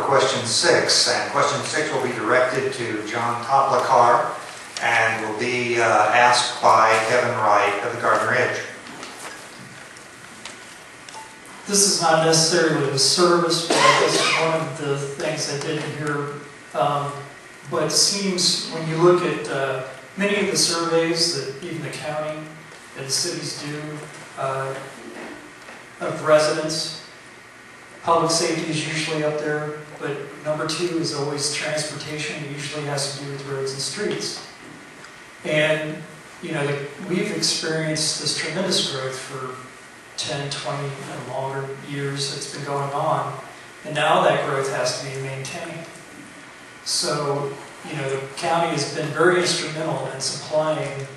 question 6, and question 6 will be directed to John Toplakar and will be asked by Kevin Wright of the Gardner Edge. This is not necessarily the service, but this is one of the things I didn't hear. But it seems when you look at many of the surveys that even the county and the cities do of residents, public safety is usually up there, but number 2 is always transportation. It usually has to do with roads and streets. And, you know, we've experienced this tremendous growth for 10, 20, and longer years that's been going on. And now that growth has to be maintained. So, you know, the county has been very instrumental in supplying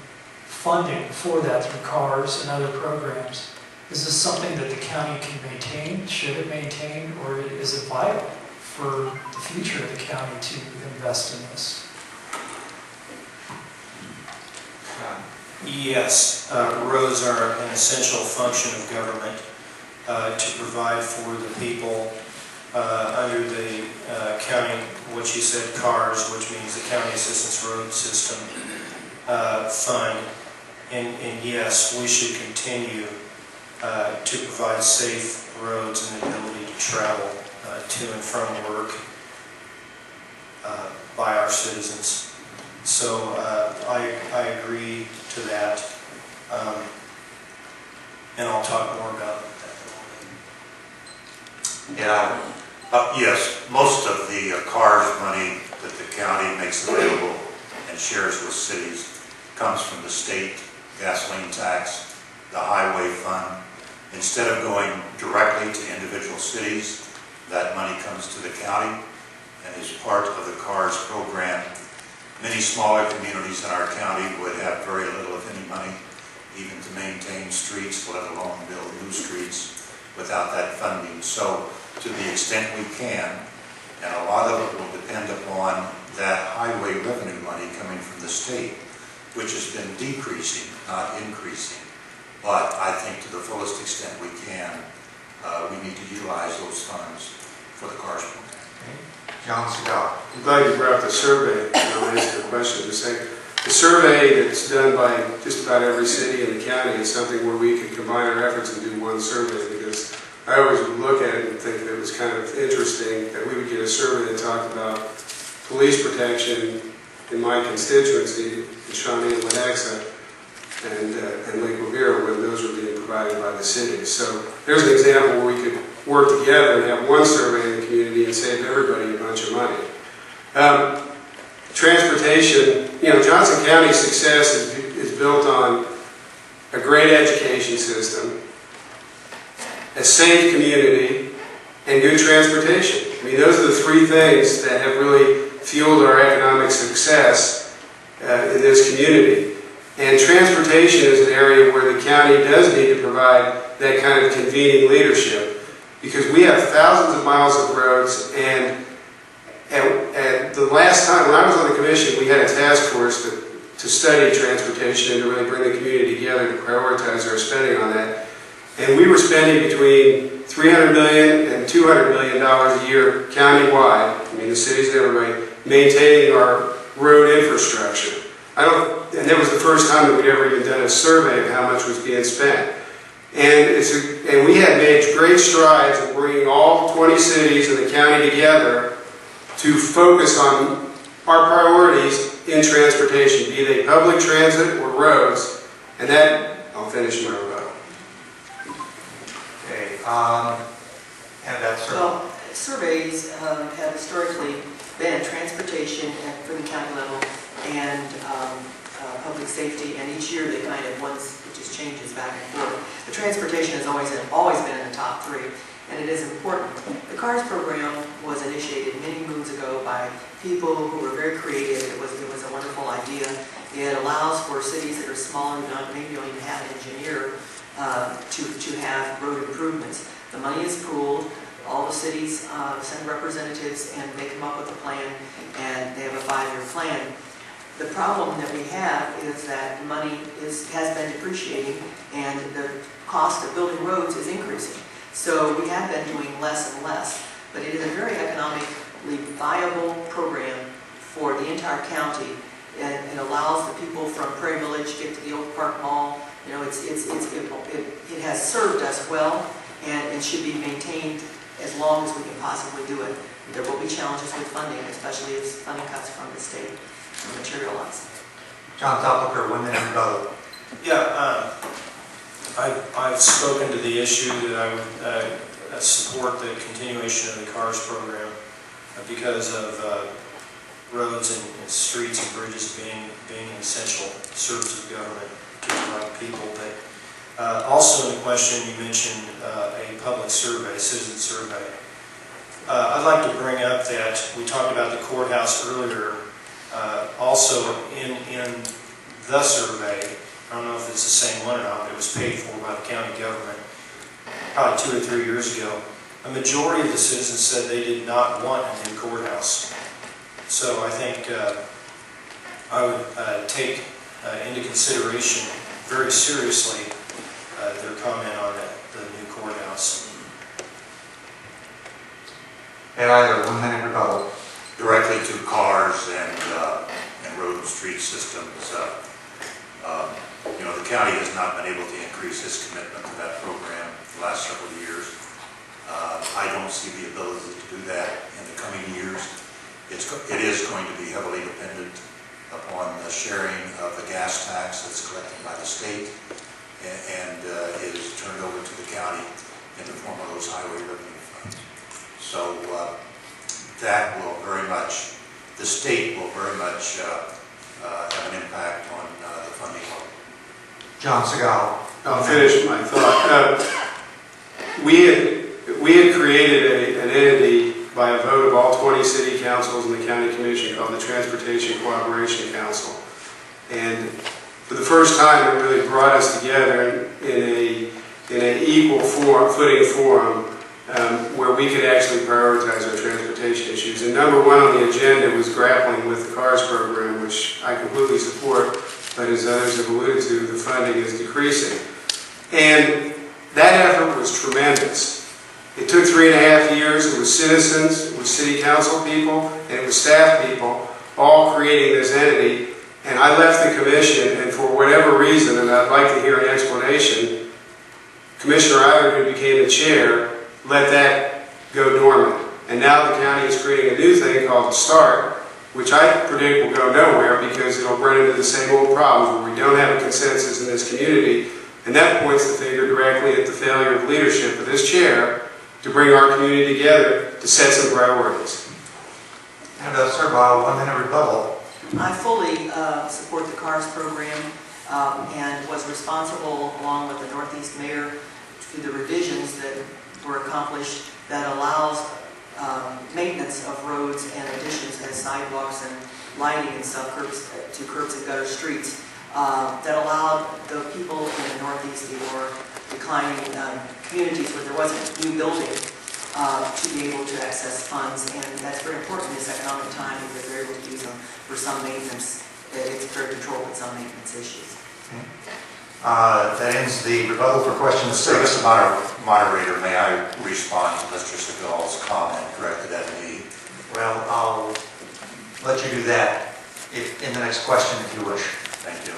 funding for that through CARS and other programs. Is this something that the county can maintain? Should it maintain? Or is it vital for the future of the county to invest in this? Yes, roads are an essential function of government to provide for the people under the county, what you said, CARS, which means the County Assistance Road System Fund. And yes, we should continue to provide safe roads and the ability to travel to and from work by our citizens. So I agree to that, and I'll talk more about that in a moment. Yeah, yes, most of the CARS money that the county makes available and shares with cities comes from the state gasoline tax, the highway fund. Instead of going directly to individual cities, that money comes to the county and is part of the CARS program. Many smaller communities in our county would have very little, if any, money even to maintain streets, let alone build new streets without that funding. So to the extent we can, and a lot of it will depend upon that highway revenue money coming from the state, which has been decreasing, not increasing. But I think to the fullest extent we can, we need to utilize those funds for the CARS program. John Segal. I'm glad you brought up the survey. I'll answer the question. Just saying, the survey that's done by just about every city in the county is something where we could combine our efforts and do one survey, because I always would look at it and think that it was kind of interesting that we would get a survey that talked about police protection in my constituency, in Shawnee and Lenexa, and Lake Revere, when those were being provided by the city. So there's an example where we could work together and have one survey in the community and save everybody a bunch of money. Transportation, you know, Johnson County's success is built on a great education system, a safe community, and good transportation. I mean, those are the 3 things that have really fueled our economic success in this community. And transportation is an area where the county does need to provide that kind of convening leadership, because we have thousands of miles of roads, and at the last time when I was on the commission, we had a task force to study transportation and to really bring the community together to prioritize our spending on that. And we were spending between $300 million and $200 million a year countywide, I mean the cities and everybody, maintaining our road infrastructure. And that was the first time that we'd ever even done a survey of how much was being spent. And we had made great strides in bringing all 20 cities in the county together to focus on our priorities in transportation, be they public transit or roads. And that, I'll finish my rebuttal. Okay, and that's Well, surveys have historically been transportation for the county level and public safety, and each year they kind of it just changes back and forth. The transportation has always been in the top 3, and it is important. The CARS program was initiated many moons ago by people who were very creative. It was a wonderful idea. It allows for cities that are small and maybe don't even have an engineer to have road improvements. The money is pooled. All the cities send representatives, and they come up with a plan, and they have a 5-year plan. The problem that we have is that money has been depreciating, and the cost of building roads is increasing. So we have been doing less and less, but it is a very economic viable program for the entire county, and it allows the people from Prairie Village to get to the Oak Park Mall. You know, it has served us well, and it should be maintained as long as we can possibly do it. There will be challenges with funding, especially if funding cuts from the state materialize. John Topliker, 1 minute rebuttal. Yeah, I've spoken to the issue that I would support the continuation of the CARS program because of roads and streets and bridges being an essential service of government to the right people. But also in the question you mentioned a public survey, citizen survey. I'd like to bring up that we talked about the courthouse earlier. Also in the survey, I don't know if it's the same one or not, but it was paid for by the county government probably 2 or 3 years ago. A majority of the citizens said they did not want a new courthouse. So I think I would take into consideration very seriously their comment on the new courthouse. Ed Eiler, 1 minute rebuttal. Directly to cars and road and street systems. You know, the county has not been able to increase its commitment to that program the last several years. I don't see the ability to do that in the coming years. It is going to be heavily dependent upon the sharing of the gas tax that's collected by the state and is turned over to the county in the form of those highway revenue funds. So that will very much, the state will very much have an impact on the funding level. John Segal. I'll finish my thought. We had created an entity by a vote of all 20 city councils and the county commission called the Transportation Cooperation Council. And for the first time, it really brought us together in an equal footing forum where we could actually prioritize our transportation issues. And number one on the agenda was grappling with the CARS program, which I completely support, but as others have alluded to, the funding is decreasing. And that effort was tremendous. It took 3.5 years. It was citizens, it was city council people, and it was staff people all creating this entity. And I left the commission, and for whatever reason, and I'd like to hear an explanation, Commissioner Eiler, who became the chair, let that go dormant. And now the county is creating a new thing called the START, which I predict will go nowhere because it'll run into the same old problems where we don't have a consensus in this community. And that points the finger directly at the failure of leadership of this chair to bring our community together to set some priorities. And Sir Bob, 1 minute rebuttal. I fully support the CARS program and was responsible, along with the Northeast Mayor, to the revisions that were accomplished that allows maintenance of roads and additions as sidewalks and lighting and stuff to curbs and gutter streets that allowed the people in the Northeast or declining communities where there wasn't new building to be able to access funds, and that's very important in this economic time because they're able to use them for some maintenance. It's very controlled with some maintenance issues. Okay. That ends the rebuttal for question 6. Mr. Moderator, may I respond to Mr. Segal's comment directed at me? Well, I'll let you do that in the next question if you wish. Thank you.